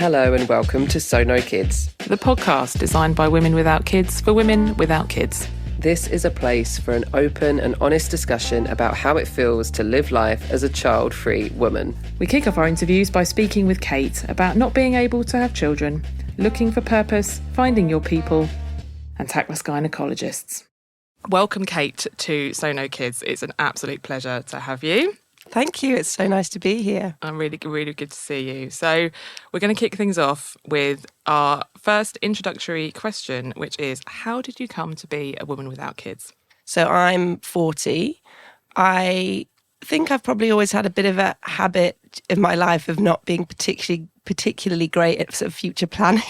Hello and welcome to So No Kids, the podcast designed by women without kids for women without kids. This is a place for an open and honest discussion about how it feels to live life as a child-free woman. We kick off our interviews by speaking with Kate about not being able to have children, looking for purpose, finding your people, and tactless gynaecologists. Welcome, Kate, to So No Kids. It's an absolute pleasure to have you. Thank you. It's so nice to be here. I'm really good to see you. So we're going to kick things off with our first introductory question, which is, how did you come to be a woman without kids? So I'm 40. I think I've probably always had a bit of a habit in my life of not being particularly great at sort of future planning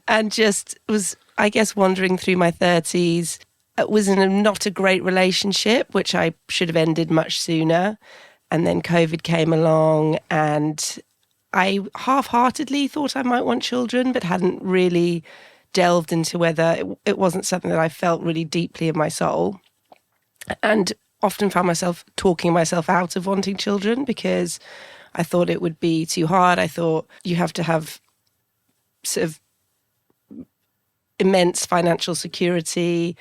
and just was, I guess, wandering through my 30s. It was in not a great relationship, which I should have ended much sooner. And then COVID came along and I half-heartedly thought I might want children, but hadn't really delved into whether it wasn't something that I felt really deeply in my soul. And often found myself talking myself out of wanting children because I thought it would be too hard. I thought you have to have sort of immense financial security.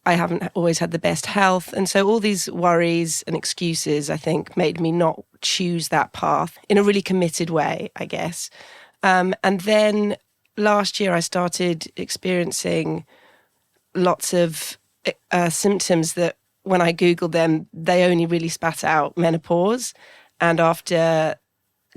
I haven't always had the best health. And so all these worries and excuses, I think, made me not choose that path in a really committed way, I guess. And then last year I started experiencing lots of symptoms that when I Googled them, they only really spat out menopause. And after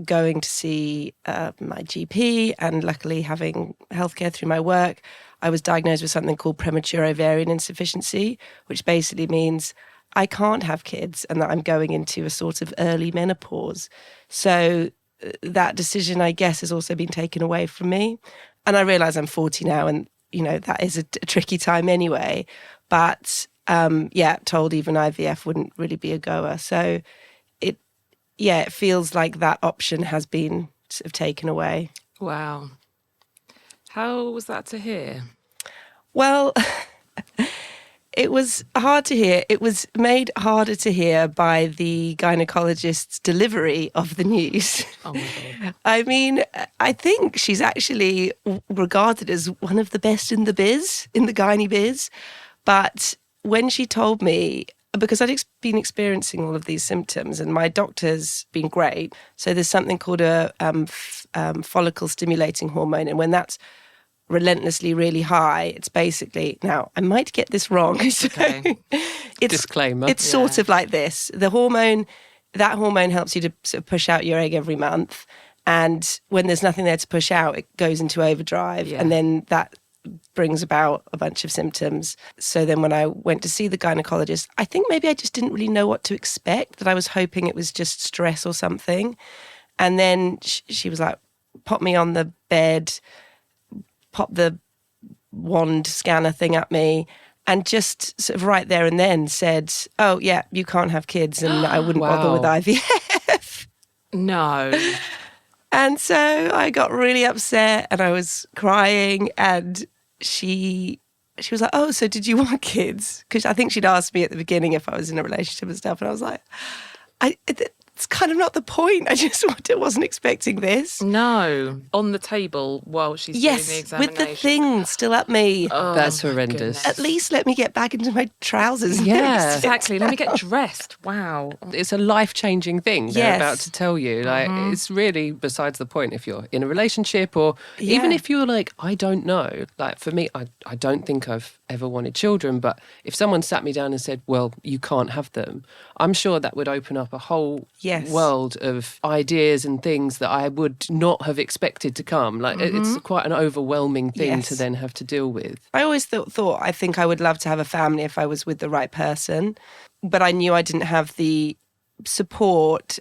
going to see my GP and luckily having healthcare through my work, I was diagnosed with something called premature ovarian insufficiency, which basically means I can't have kids and that I'm going into a sort of early menopause. So that decision, I guess, has also been taken away from me. And I realise I'm 40 now and, you know, that is a tricky time anyway. But, told even IVF wouldn't really be a goer. So it feels like that option has been sort of taken away. Wow. How was that to hear? Well, it was hard to hear. It was made harder to hear by the gynaecologist's delivery of the news. Oh my God. I mean, I think she's actually regarded as one of the best in the biz, in the gynae biz. But when she told me, because I'd been experiencing all of these symptoms and my doctor's been great. So there's something called a follicle stimulating hormone. And when that's relentlessly really high, it's basically, now I might get this wrong. Okay. Disclaimer. It's sort of like this. That hormone helps you to sort of push out your egg every month. And when there's nothing there to push out, it goes into overdrive. Yeah. And then that brings about a bunch of symptoms. So then when I went to see the gynecologist, I think maybe I just didn't really know what to expect, that I was hoping it was just stress or something. And then she was like, pop me on the bed, pop the wand scanner thing at me, and just sort of right there and then said, oh, yeah, you can't have kids and I wouldn't bother with IVF. No. And so I got really upset and I was crying and she was like, oh, so did you want kids? Because I think she'd asked me at the beginning if I was in a relationship and stuff. And I was like, it's kind of not the point. I just wasn't expecting this. No. On the table while she's doing the examination. With the thing still at me. Oh, That's horrendous. goodness. At least let me get back into my trousers. Yeah. Exactly. Let me get dressed. Wow. It's a life-changing thing they're Yes. about to tell you. Like, it's really besides the point if you're in a relationship or even if you're like, I don't know. Like, for me, I don't think I've ever wanted children, but if someone sat me down and said, well, you can't have them, I'm sure that would open up a whole world of ideas and things that I would not have expected to come. Like, it's quite an overwhelming thing to then have to deal with. I always thought I think I would love to have a family if I was with the right person, but I knew I didn't have the support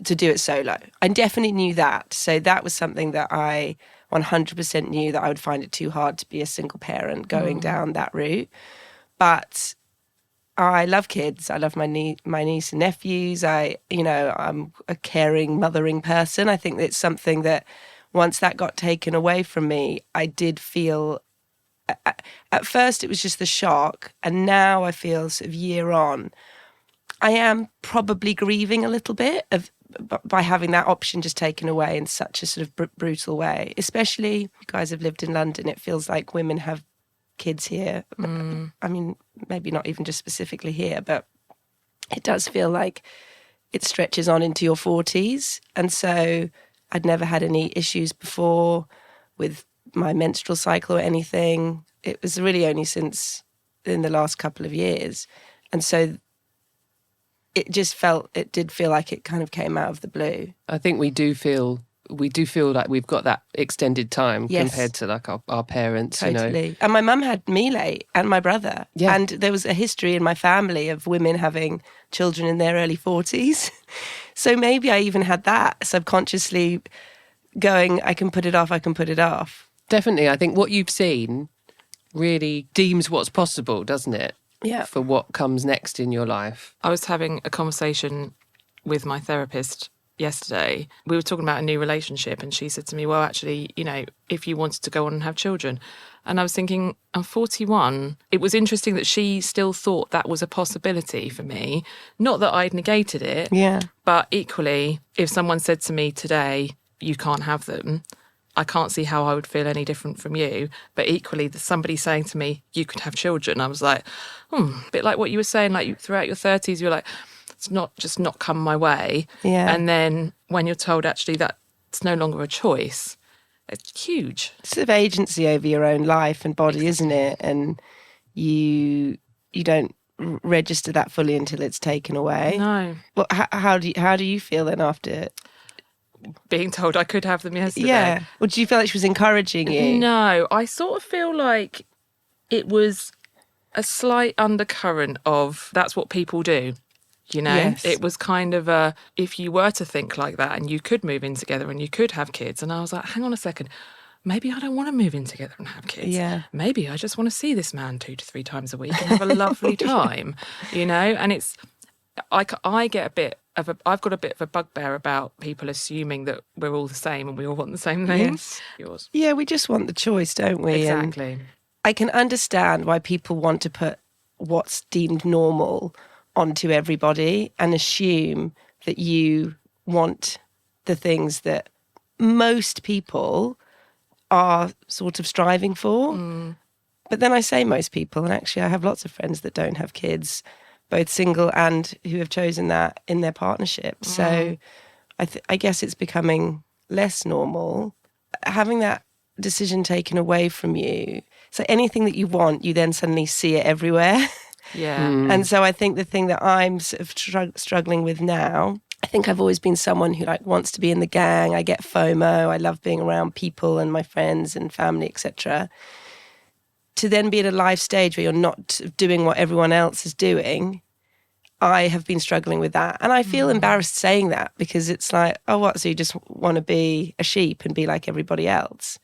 to do it solo. I definitely knew that. So that was something that I 100% knew that I would find it too hard to be a single parent going down that route. But I love kids. I love my niece and nephews. I'm a caring, mothering person. I think it's something that once that got taken away from me, I did feel, at first it was just the shock. And now I feel sort of year on, I am probably grieving a little bit of by having that option just taken away in such a sort of brutal way. Especially, you guys have lived in London, it feels like women have kids here. I mean, maybe not even just specifically here, but it does feel like it stretches on into your 40s. And so I'd never had any issues before with my menstrual cycle or anything. It was really only since in the last couple of years. And so it did feel like it kind of came out of the blue. I think we do feel like we've got that extended time compared to like our parents, Totally. you know. And my mum had me late and my brother. Yeah. And there was a history in my family of women having children in their early 40s. So maybe I even had that subconsciously going, I can put it off. Definitely. I think what you've seen really deems what's possible, doesn't it? Yeah. For what comes next in your life. I was having a conversation with my therapist yesterday. We were talking about a new relationship and she said to me, well, actually, you know, if you wanted to go on and have children. And I was thinking, I'm 41. It was interesting that she still thought that was a possibility for me. Not that I'd negated it. Yeah. But equally, if someone said to me today, you can't have them, I can't see how I would feel any different from you. But equally, somebody saying to me, you could have children, I was like, a bit like what you were saying, like throughout your 30s, you're like, it's not come my way. Yeah. And then when you're told actually that it's no longer a choice, it's huge. It's sort of agency over your own life and body, isn't it? And you don't register that fully until it's taken away. No. Well, how do you feel then after being told I could have them yesterday? Yeah. Well, do you feel like she was encouraging you? No, I sort of feel like it was a slight undercurrent of that's what people do. You know, Yes. It was kind of if you were to think like that and you could move in together and you could have kids. And I was like, hang on a second, maybe I don't want to move in together and have kids. Yeah. Maybe I just want to see this man 2 to 3 times a week and have a lovely time, you know? And it's, I get I've got a bit of a bugbear about people assuming that we're all the same and we all want the same things. Yes. Yours. Yeah, we just want the choice, don't we? Exactly. And I can understand why people want to put what's deemed normal onto everybody and assume that you want the things that most people are sort of striving for. But then I say most people, and actually I have lots of friends that don't have kids, both single and who have chosen that in their partnership. So I guess it's becoming less normal. Having that decision taken away from you. So anything that you want, you then suddenly see it everywhere. Yeah. And so I think the thing that I'm sort of struggling with now, I think I've always been someone who like wants to be in the gang. I get FOMO. I love being around people and my friends and family, etc. To then be at a life stage where you're not doing what everyone else is doing, I have been struggling with that. And I feel embarrassed saying that because it's like, oh, what? So you just want to be a sheep and be like everybody else?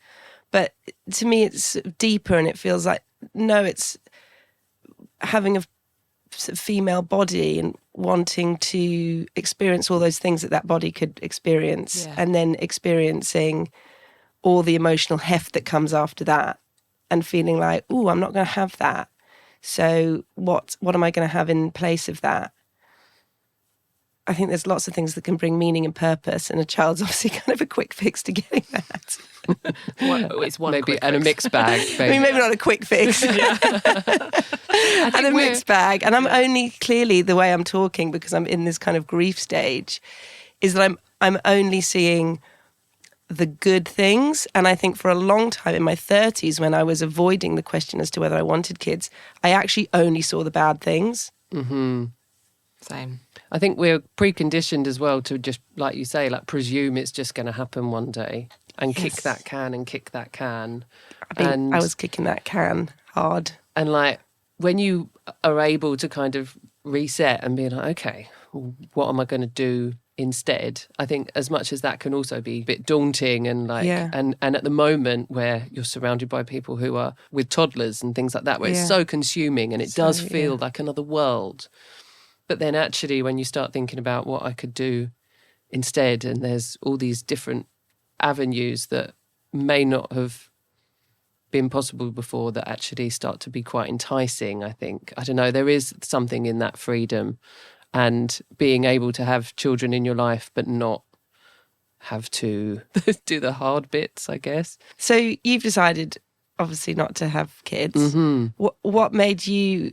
But to me, it's deeper and it feels like, no, it's having a female body and wanting to experience all those things that body could experience, and then experiencing all the emotional heft that comes after that and feeling like, oh, I'm not going to have that. So what am I going to have in place of that? I think there's lots of things that can bring meaning and purpose, and a child's obviously kind of a quick fix to getting that. It's one maybe quick and fix. a mixed bag. I mean, maybe not a quick fix. And a mixed bag. And I'm only, clearly the way I'm talking, because I'm in this kind of grief stage, is that I'm only seeing the good things. And I think for a long time in my 30s, when I was avoiding the question as to whether I wanted kids, I actually only saw the bad things. Same. I think we're preconditioned as well to just, like you say, like presume it's just going to happen one day and kick that can and kick that can. I was kicking that can hard. And like when you are able to kind of reset and be like, okay, what am I going to do instead? I think as much as that can also be a bit daunting and like, and at the moment where you're surrounded by people who are with toddlers and things like that, where it's so consuming and it does feel like another world. But then actually when you start thinking about what I could do instead, and there's all these different avenues that may not have been possible before that actually start to be quite enticing, I think. I don't know, there is something in that freedom. and being able to have children in your life but not have to do the hard bits, I guess. So you've decided, obviously, not to have kids. Mm-hmm. What led you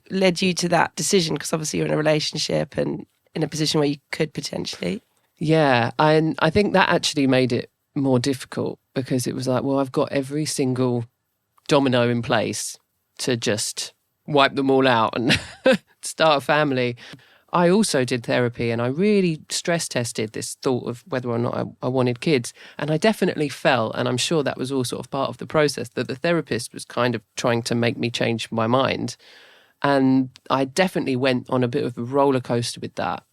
to that decision? Because obviously you're in a relationship and in a position where you could potentially. Yeah, and I think that actually made it more difficult, because it was like, well, I've got every single domino in place to just wipe them all out and start a family. I also did therapy, and I really stress tested this thought of whether or not I wanted kids. And I definitely felt, and I'm sure that was all sort of part of the process, that the therapist was kind of trying to make me change my mind. And I definitely went on a bit of a roller coaster with that.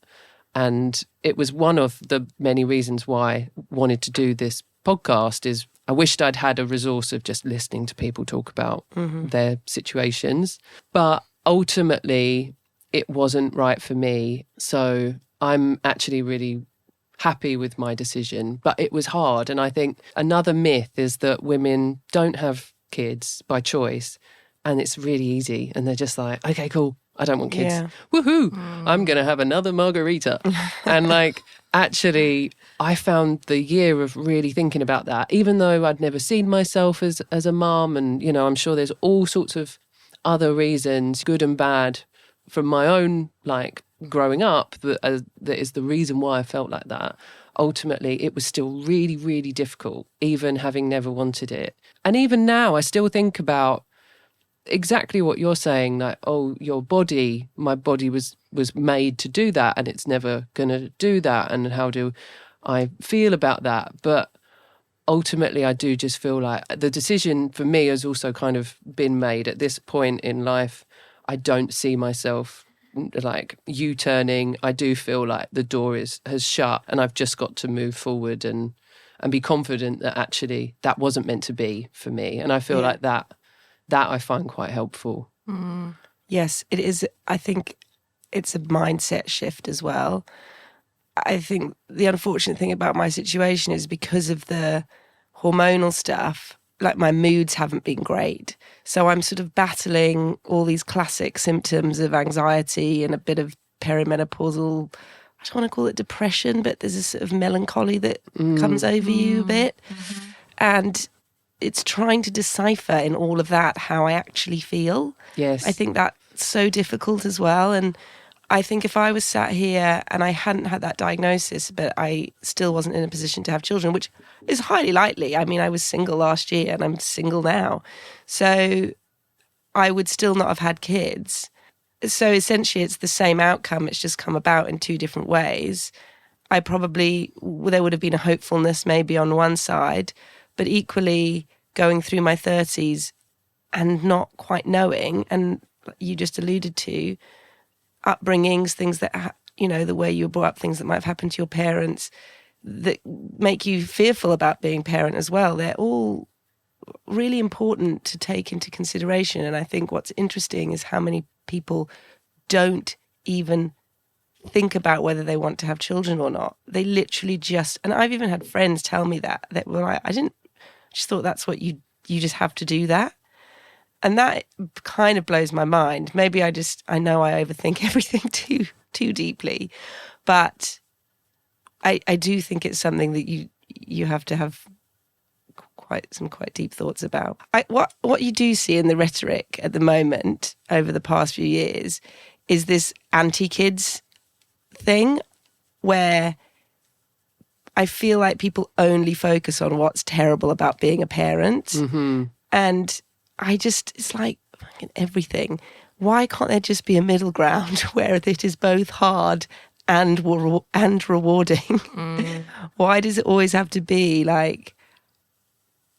And it was one of the many reasons why I wanted to do this podcast. Is I wished I'd had a resource of just listening to people talk about their situations. But ultimately, it wasn't right for me. So I'm actually really happy with my decision. But it was hard. And I think another myth is that women don't have kids by choice, and it's really easy. And they're just like, okay, cool, I don't want kids. Yeah. Woohoo, I'm going to have another margarita. And like, actually, I found the year of really thinking about that, even though I'd never seen myself as a mum. And, you know, I'm sure there's all sorts of other reasons, good and bad, from my own, like, growing up, that is the reason why I felt like that. Ultimately, it was still really, really difficult, even having never wanted it. And even now, I still think about exactly what you're saying, like, oh, my body was made to do that, and it's never going to do that. And how do I feel about that? But ultimately, I do just feel like the decision for me has also kind of been made at this point in life. I don't see myself like U-turning. I do feel like the door has shut, and I've just got to move forward and be confident that actually that wasn't meant to be for me. And I feel like that I find quite helpful. Yes, it is. I think it's a mindset shift as well. I think the unfortunate thing about my situation is because of the hormonal stuff, like my moods haven't been great. So I'm sort of battling all these classic symptoms of anxiety and a bit of perimenopausal, I don't want to call it depression, but there's a sort of melancholy that comes over you a bit. And it's trying to decipher in all of that how I actually feel. Yes. I think that's so difficult as well. And I think if I was sat here and I hadn't had that diagnosis, but I still wasn't in a position to have children, which is highly likely. I mean, I was single last year and I'm single now. So I would still not have had kids. So essentially it's the same outcome. It's just come about in two different ways. There would have been a hopefulness maybe on one side, but equally going through my 30s and not quite knowing, and you just alluded to, upbringings, things that, you know, the way you were brought up, things that might have happened to your parents that make you fearful about being parent as well. They're all really important to take into consideration. And I think what's interesting is how many people don't even think about whether they want to have children or not. They literally just, and I've even had friends tell me that were like, I just thought that's what you just have to do that. And that kind of blows my mind. Maybe I know I overthink everything too deeply, but I do think it's something that you have to have quite deep thoughts about. What you do see in the rhetoric at the moment over the past few years is this anti-kids thing where I feel like people only focus on what's terrible about being a parent. And it's like fucking everything. Why can't there just be a middle ground where it is both hard and rewarding? Why does it always have to be like,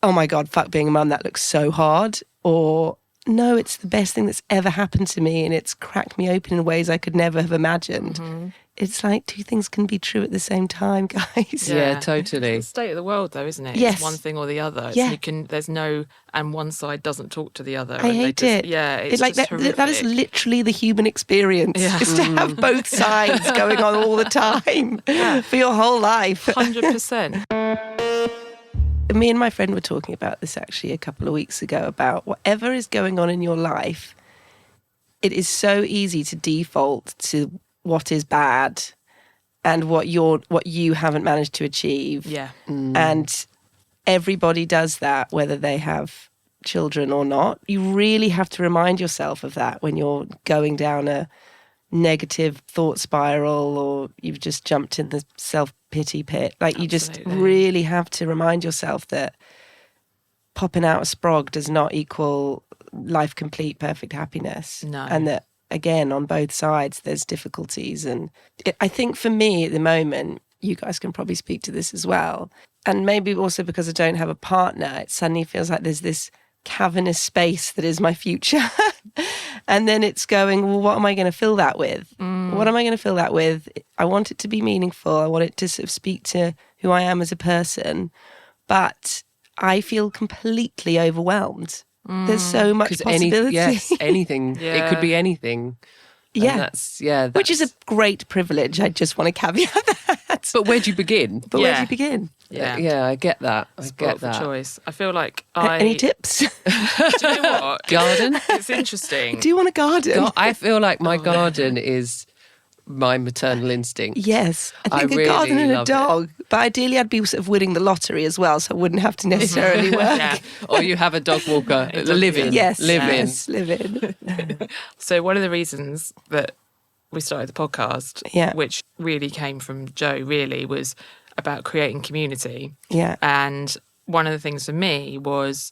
oh my God, fuck being a mum, that looks so hard? Or no, it's the best thing that's ever happened to me and it's cracked me open in ways I could never have imagined. It's like two things can be true at the same time, guys. Yeah, totally. It's the state of the world, though, isn't it? Yes. It's one thing or the other. Yeah. There's no, and one side doesn't talk to the other. I hate it. Yeah, it's like just horrific. that is literally the human experience. Yeah. Is to have both sides going on all the time for your whole life. 100%. Me and my friend were talking about this actually a couple of weeks ago, about whatever is going on in your life, it is so easy to default to what is bad and what you haven't managed to achieve. Yeah. And everybody does that, whether they have children or not. You really have to remind yourself of that when you're going down a negative thought spiral or you've just jumped in the self-pity pit. Like, you just really have to remind yourself that popping out a sprog does not equal life complete, perfect happiness. No. And that, again, on both sides, there's difficulties. And I think for me at the moment, you guys can probably speak to this as well, and maybe also because I don't have a partner, it suddenly feels like there's this cavernous space that is my future. And then it's going, well, what am I going to fill that with? What am I going to fill that with? I want it to be meaningful. I want it to sort of speak to who I am as a person. But I feel completely overwhelmed. There's so much possibility. Anything. Yeah. It could be anything. Yeah. That's which is a great privilege. I just want to caveat that. But where do you begin? Where do you begin? Yeah, I get that. I get that. For choice. I feel like Any tips? Do you know what? Garden? It's interesting. Do you want a garden? I feel like my garden is my maternal instinct. Yes. I think really a garden and a love dog. But ideally I'd be sort of winning the lottery as well, so I wouldn't have to necessarily work. Yeah. Or you have a dog walker. Live in. Yes. Live in. Yes, live in. So one of the reasons that we started the podcast, which really came from Joe, really was about creating community. Yeah. And one of the things for me was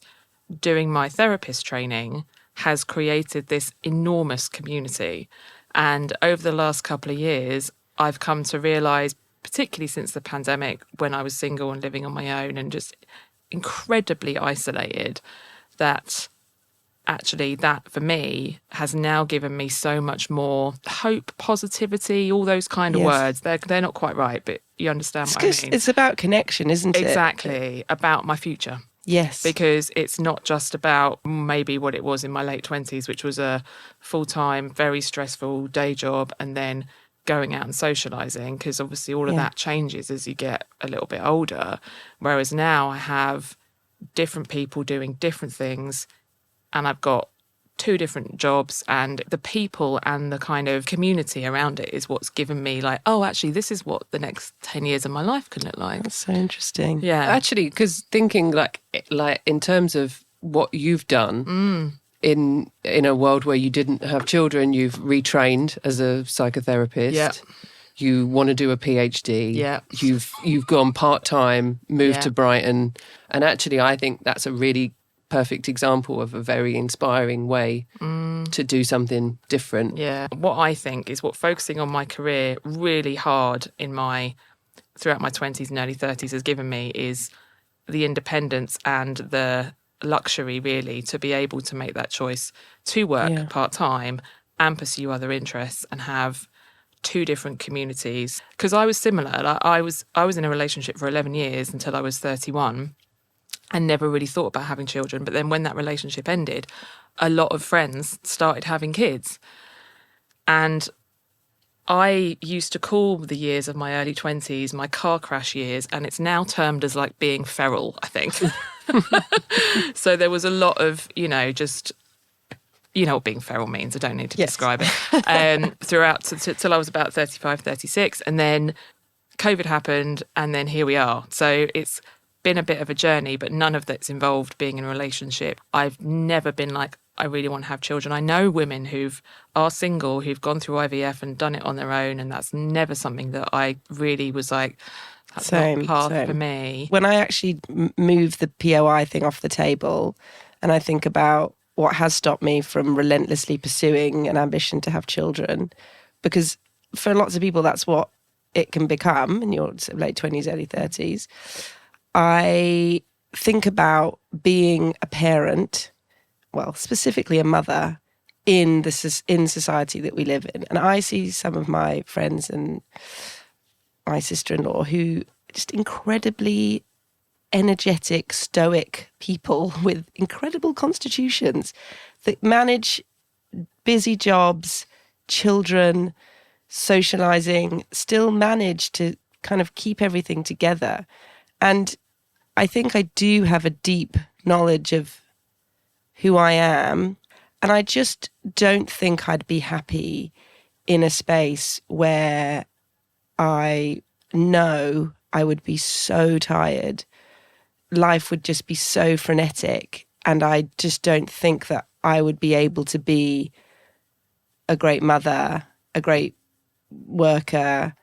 doing my therapist training has created this enormous community. And over the last couple of years, I've come to realise, particularly since the pandemic, when I was single and living on my own and just incredibly isolated, that actually that for me has now given me so much more hope, positivity, all those kind of words. They're not quite right, but you understand what I mean. It's about connection, isn't it? Exactly, about my future. Yes. Because it's not just about maybe what it was in my late 20s, which was a full-time, very stressful day job and then going out and socialising, because obviously all of that changes as you get a little bit older. Whereas now I have different people doing different things and I've got 2 different jobs, and the people and the kind of community around it is what's given me like, oh, actually, this is what the next 10 years of my life can look like. That's so interesting. Yeah. Actually, because thinking like in terms of what you've done in a world where you didn't have children, you've retrained as a psychotherapist. Yeah. You want to do a PhD. Yeah. You've gone part-time, moved to Brighton. And actually, I think that's a really perfect example of a very inspiring way to do something different. Yeah. What I think is what focusing on my career really hard throughout my 20s and early 30s has given me is the independence and the luxury, really, to be able to make that choice to work part-time and pursue other interests and have 2 different communities. Because I was similar. Like I was in a relationship for 11 years until I was 31. And never really thought about having children. But then when that relationship ended, a lot of friends started having kids. And I used to call the years of my early 20s my car crash years, and it's now termed as like being feral, I think. So there was a lot of, just, you know what being feral means. I don't need to describe it. Throughout till I was about 35, 36. And then COVID happened, and then here we are. So it's been a bit of a journey, but none of that's involved being in a relationship. I've never been like, I really want to have children. I know women who are single, who've gone through IVF and done it on their own, and that's never something that I really was like, that's not a path for me. When I actually move the POI thing off the table and I think about what has stopped me from relentlessly pursuing an ambition to have children, because for lots of people that's what it can become in your sort of late 20s, early 30s. I think about being a parent, well, specifically a mother, in society that we live in. And I see some of my friends and my sister-in-law who are just incredibly energetic, stoic people with incredible constitutions that manage busy jobs, children, socializing, still manage to kind of keep everything together. And I think I do have a deep knowledge of who I am. And I just don't think I'd be happy in a space where I know I would be so tired. Life would just be so frenetic. And I just don't think that I would be able to be a great mother, a great worker,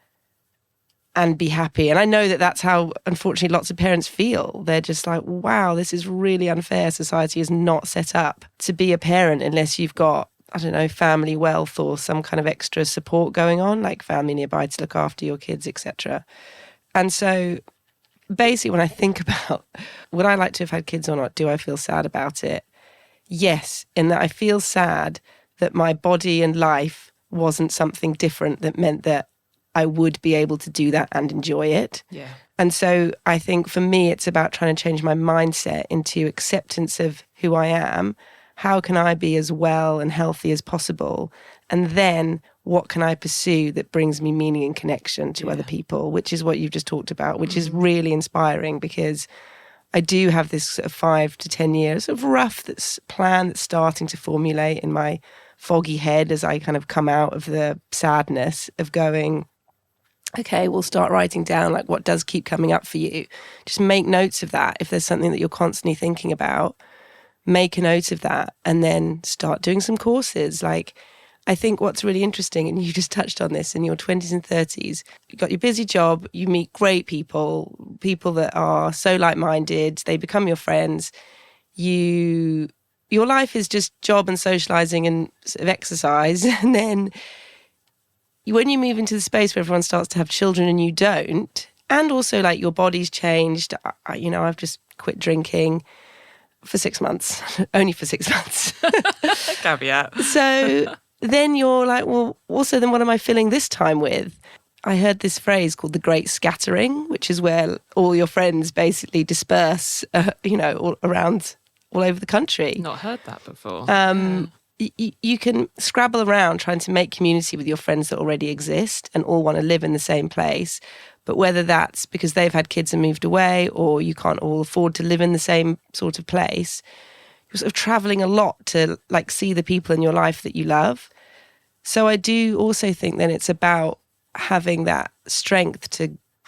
and be happy. And I know that that's how, unfortunately, lots of parents feel. They're just like, wow, this is really unfair. Society is not set up to be a parent unless you've got, I don't know, family wealth or some kind of extra support going on, like family nearby to look after your kids, etc. And so basically, when I think about would I like to have had kids or not, do I feel sad about it? Yes, in that I feel sad that my body and life wasn't something different that meant that I would be able to do that and enjoy it. Yeah. And so I think for me, it's about trying to change my mindset into acceptance of who I am. How can I be as well and healthy as possible? And then what can I pursue that brings me meaning and connection to other people, which is what you've just talked about, which is really inspiring, because I do have this sort of 5 to 10 years of rough plan that's starting to formulate in my foggy head as I kind of come out of the sadness of going, okay, we'll start writing down like what does keep coming up for you. Just make notes of that. If there's something that you're constantly thinking about, make a note of that and then start doing some courses. Like, I think what's really interesting, and you just touched on this, in your 20s and 30s, you've got your busy job, you meet great people that are so like-minded, they become your friends. Your life is just job and socialising and sort of exercise. And then when you move into the space where everyone starts to have children and you don't, and also like your body's changed, I've just quit drinking for 6 months, only for 6 months. Caveat. So then you're like, well, also then what am I filling this time with? I heard this phrase called the great scattering, which is where all your friends basically disperse, all over the country. Not heard that before. You can scrabble around trying to make community with your friends that already exist and all want to live in the same place. But whether that's because they've had kids and moved away, or you can't all afford to live in the same sort of place, you're sort of traveling a lot to like see the people in your life that you love. So I do also think that it's about having that strength to,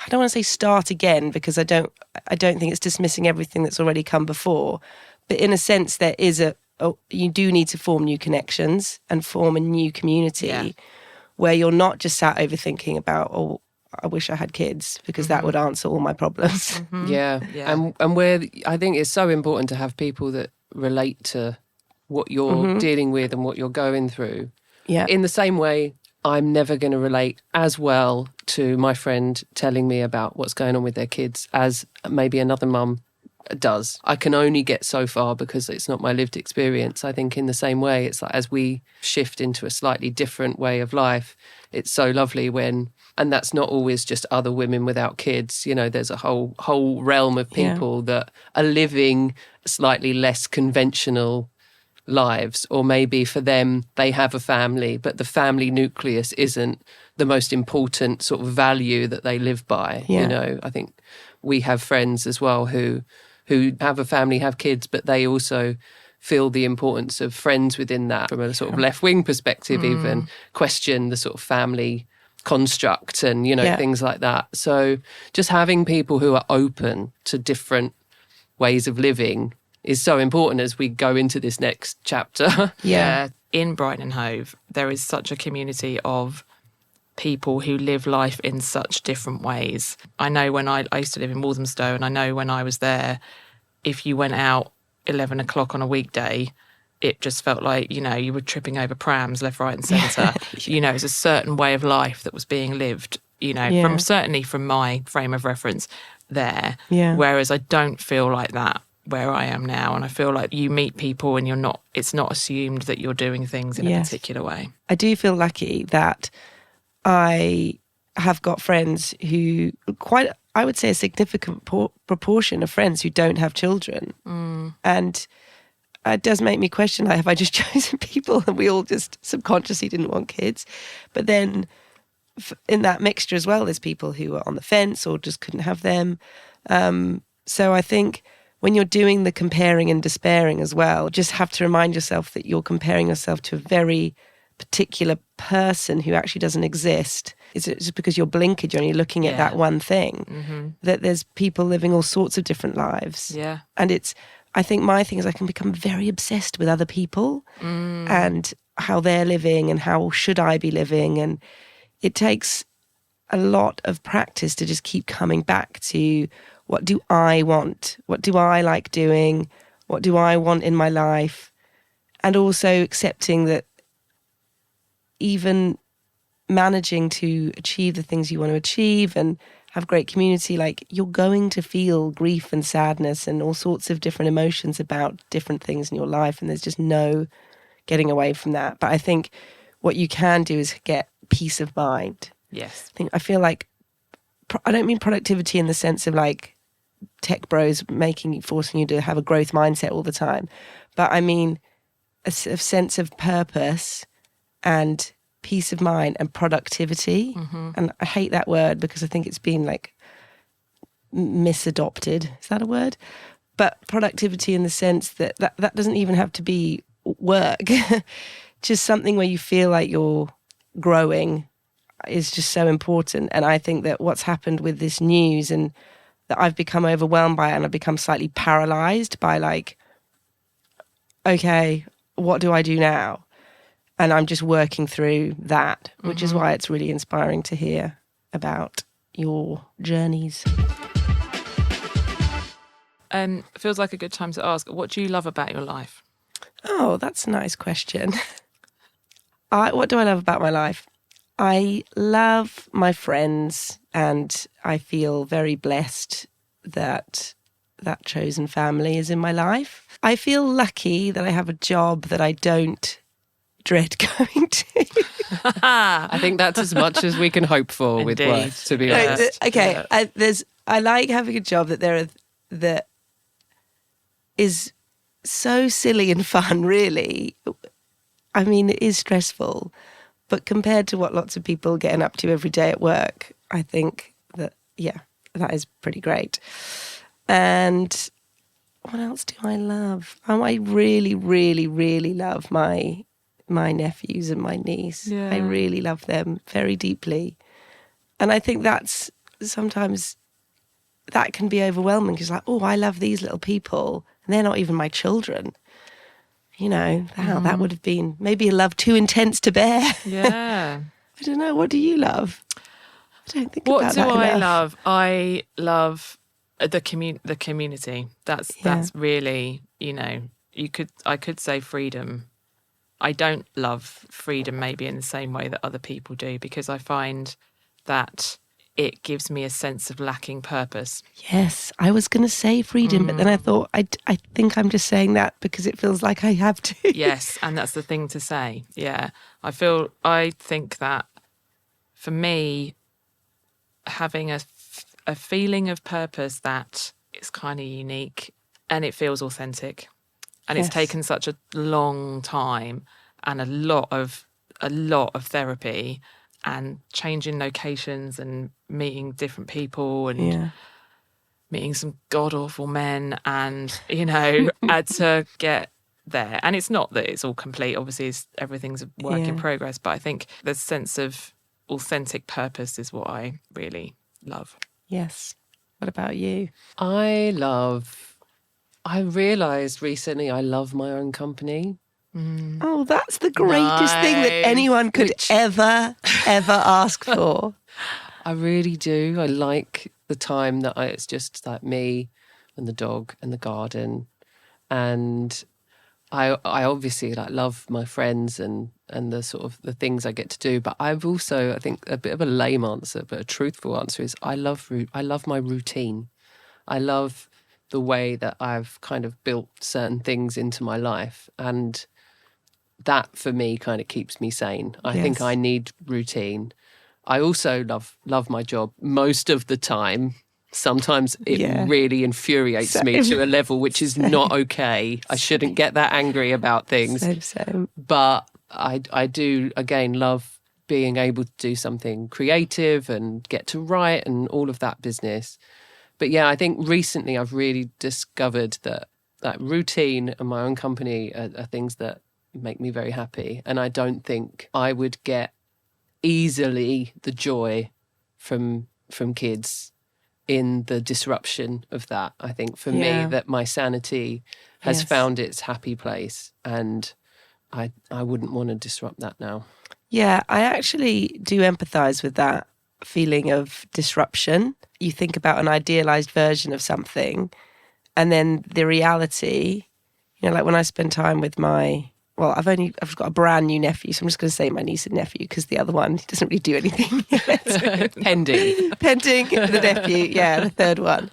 I don't want to say start again, because I don't think it's dismissing everything that's already come before. But in a sense, there is you do need to form new connections and form a new community where you're not just sat overthinking about, oh, I wish I had kids, because that would answer all my problems. Yeah. And where I think it's so important to have people that relate to what you're dealing with and what you're going through. Yeah. In the same way, I'm never going to relate as well to my friend telling me about what's going on with their kids as maybe another mum does. I can only get so far because it's not my lived experience. I think in the same way, it's like as we shift into a slightly different way of life, it's so lovely when, and that's not always just other women without kids, there's a whole realm of people that are living slightly less conventional lives, or maybe for them they have a family but the family nucleus isn't the most important sort of value that they live by. I think we have friends as well who have a family, have kids, but they also feel the importance of friends within that from a sort of left-wing perspective, even question the sort of family construct and things like that. So just having people who are open to different ways of living is so important as we go into this next chapter. In Brighton and Hove, there is such a community of people who live life in such different ways. I know when I used to live in Walthamstow, and I know when I was there, if you went out 11 o'clock on a weekday, it just felt like, you were tripping over prams left, right and centre. It's a certain way of life that was being lived, from my frame of reference there. Whereas I don't feel like that where I am now. And I feel like you meet people and it's not assumed that you're doing things in a particular way. I do feel lucky that I have got friends who I would say a significant proportion of friends who don't have children. And it does make me question, have I just chosen people and we all just subconsciously didn't want kids? But then in that mixture as well, there's people who are on the fence or just couldn't have them. So I think when you're doing the comparing and despairing as well, just have to remind yourself that you're comparing yourself to a very particular person who actually doesn't exist. It's just because you're blinkered, you're only looking at that one thing, that there's people living all sorts of different lives. Yeah. And I think my thing is I can become very obsessed with other people and how they're living and how should I be living. And it takes a lot of practice to just keep coming back to, what do I want? What do I like doing? What do I want in my life? And also accepting that even managing to achieve the things you want to achieve and have great community, like, you're going to feel grief and sadness and all sorts of different emotions about different things in your life. And there's just no getting away from that. But I think what you can do is get peace of mind. Yes. I feel like, I don't mean productivity in the sense of like tech bros forcing you to have a growth mindset all the time. But I mean a sense of purpose and peace of mind and productivity. And I hate that word because I think it's been like misadopted. Is that a word? But productivity in the sense that doesn't even have to be work. Just something where you feel like you're growing is just so important. And I think that what's happened with this news, and that I've become overwhelmed by it, and I've become slightly paralyzed by like, okay, what do I do now? And I'm just working through that, which is why it's really inspiring to hear about your journeys. Feels like a good time to ask, what do you love about your life? Oh, that's a nice question. What do I love about my life? I love my friends, and I feel very blessed that that chosen family is in my life. I feel lucky that I have a job that I don't dread going to. I think that's as much as we can hope for with work, to be honest. Okay, I like having a job that is so silly and fun, really. I mean, it is stressful, but compared to what lots of people are getting up to every day at work, I think that, that is pretty great. And what else do I love? I really, really, really love my nephews and my niece. Yeah. I really love them very deeply. And I think that's sometimes that can be overwhelming, because like, oh, I love these little people and they're not even my children. You know, that would have been maybe a love too intense to bear. Yeah. I don't know. What do you love? I don't think What about do that I enough. love? I love the community. That's really, I could say freedom. I don't love freedom maybe in the same way that other people do, because I find that it gives me a sense of lacking purpose. Yes, I was going to say freedom, but then I thought, I think I'm just saying that because it feels like I have to. Yes, and that's the thing to say. Yeah, I think that for me, having a feeling of purpose that is kind of unique and it feels authentic. And it's taken such a long time and a lot of therapy and changing locations and meeting different people and meeting some god-awful men and, to get there. And it's not that it's all complete. Obviously, everything's a work in progress. But I think the sense of authentic purpose is what I really love. Yes. What about you? I realised recently I love my own company. Oh, that's the greatest thing that anyone could ever ask for. I really do. I like the time that it's just like me and the dog and the garden. And I obviously like love my friends and the sort of the things I get to do. But I've also, I think, a bit of a lame answer, but a truthful answer is I love my routine. I love the way that I've kind of built certain things into my life, and that for me kind of keeps me sane. I think I need routine. I also love my job most of the time. Sometimes it really infuriates me to a level which is not okay. I shouldn't get that angry about things. Same. But I do, again, love being able to do something creative and get to write and all of that business. But yeah, I think recently I've really discovered that routine and my own company are things that make me very happy. And I don't think I would get easily the joy from kids in the disruption of that. I think for me, that my sanity has found its happy place, and I wouldn't want to disrupt that now. Yeah, I actually do empathise with that feeling of disruption. You think about an idealised version of something, and then the reality, like when I spend time with I've got a brand new nephew, so I'm just going to say my niece and nephew, because the other one doesn't really do anything yet. Pending The nephew, the third one.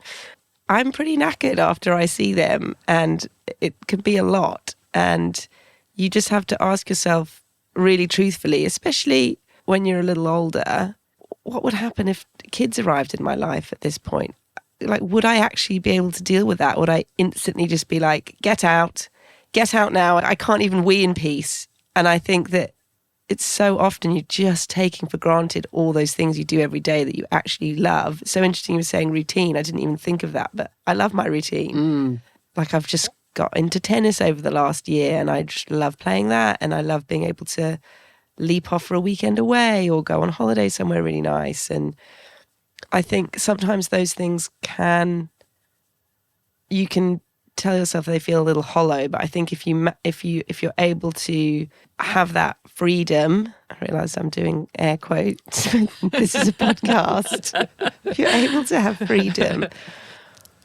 I'm pretty knackered after I see them, and it can be a lot. And you just have to ask yourself really truthfully, especially when you're a little older, what would happen if kids arrived in my life at this point? Like, would I actually be able to deal with that? Would I instantly just be like, get out now, I can't even wee in peace? And I think that it's so often you're just taking for granted all those things you do every day that you actually love. It's so interesting you were saying routine. I didn't even think of that, but I love my routine. Like, I've just got into tennis over the last year, and I just love playing that, and I love being able to leap off for a weekend away or go on holiday somewhere really nice. And I think sometimes those things you can tell yourself they feel a little hollow, but I think if you're able to have that freedom, I realise I'm doing air quotes, this is a podcast. If you're able to have freedom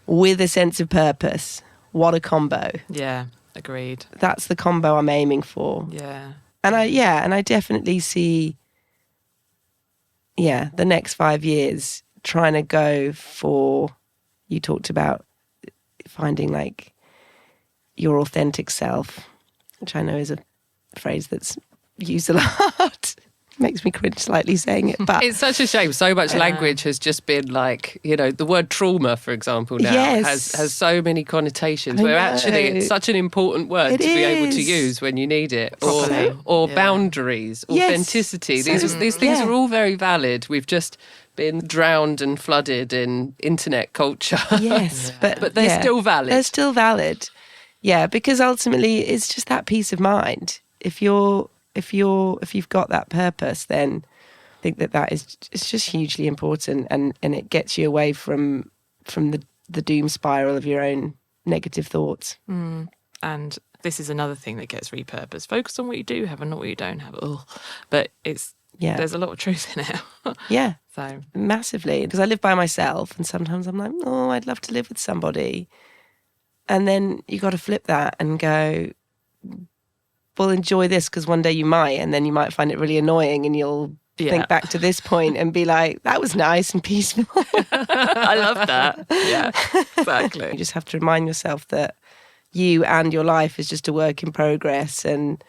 with a sense of purpose, what a combo. Yeah, agreed. That's the combo I'm aiming for. Yeah. And I definitely see the next 5 years trying to go for, you talked about finding like your authentic self, which I know is a phrase that's used a lot. Makes me cringe slightly saying it, but it's such a shame. So much language has just been like, the word trauma, for example, now has so many connotations, where actually it's such an important word to be able to use when you need it. Or boundaries, authenticity. These things are all very valid. We've just been drowned and flooded in internet culture. Yes, but they're still valid. They're still valid. Yeah, because ultimately it's just that peace of mind. If you've got that purpose, then I think it's just hugely important, and it gets you away from the doom spiral of your own negative thoughts. And this is another thing that gets repurposed. Focus on what you do have and not what you don't have. But there's a lot of truth in it. Yeah. So massively, because I live by myself, and sometimes I'm like, I'd love to live with somebody, and then you got to flip that and go, well, enjoy this, because one day you might, and then you might find it really annoying, and you'll think back to this point and be like, that was nice and peaceful. I love that. Yeah, exactly. You just have to remind yourself that you and your life is just a work in progress, and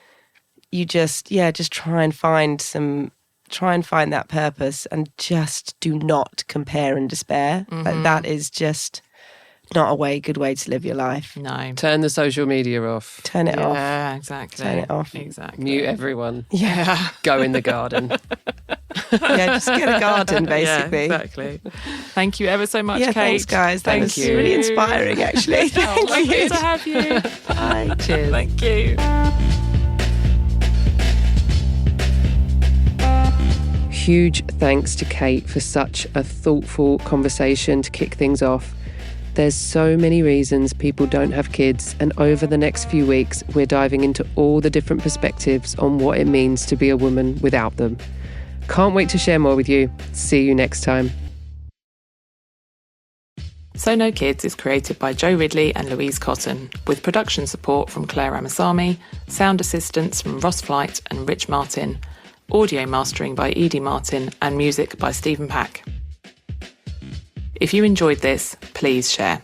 you just try and find that purpose, and just do not compare and despair. Like, that is just not a good way to live your life. No. Turn the social media off. Turn it off. Yeah, exactly. Turn it off. Exactly. Mute everyone. Yeah. Go in the garden. Just get a garden, basically. Yeah, exactly. Thank you ever so much, Kate. Thanks, guys. That was you. really inspiring, actually. Thank you. Lovely to have you. Bye. Cheers. Thank you. Huge thanks to Kate for such a thoughtful conversation to kick things off. There's so many reasons people don't have kids, and over the next few weeks, we're diving into all the different perspectives on what it means to be a woman without them. Can't wait to share more with you. See you next time. So No Kids is created by Joe Ridley and Louise Cotton, with production support from Claire Amasami, sound assistance from Ross Flight and Rich Martin, audio mastering by Edie Martin, and music by Stephen Pack. If you enjoyed this, please share.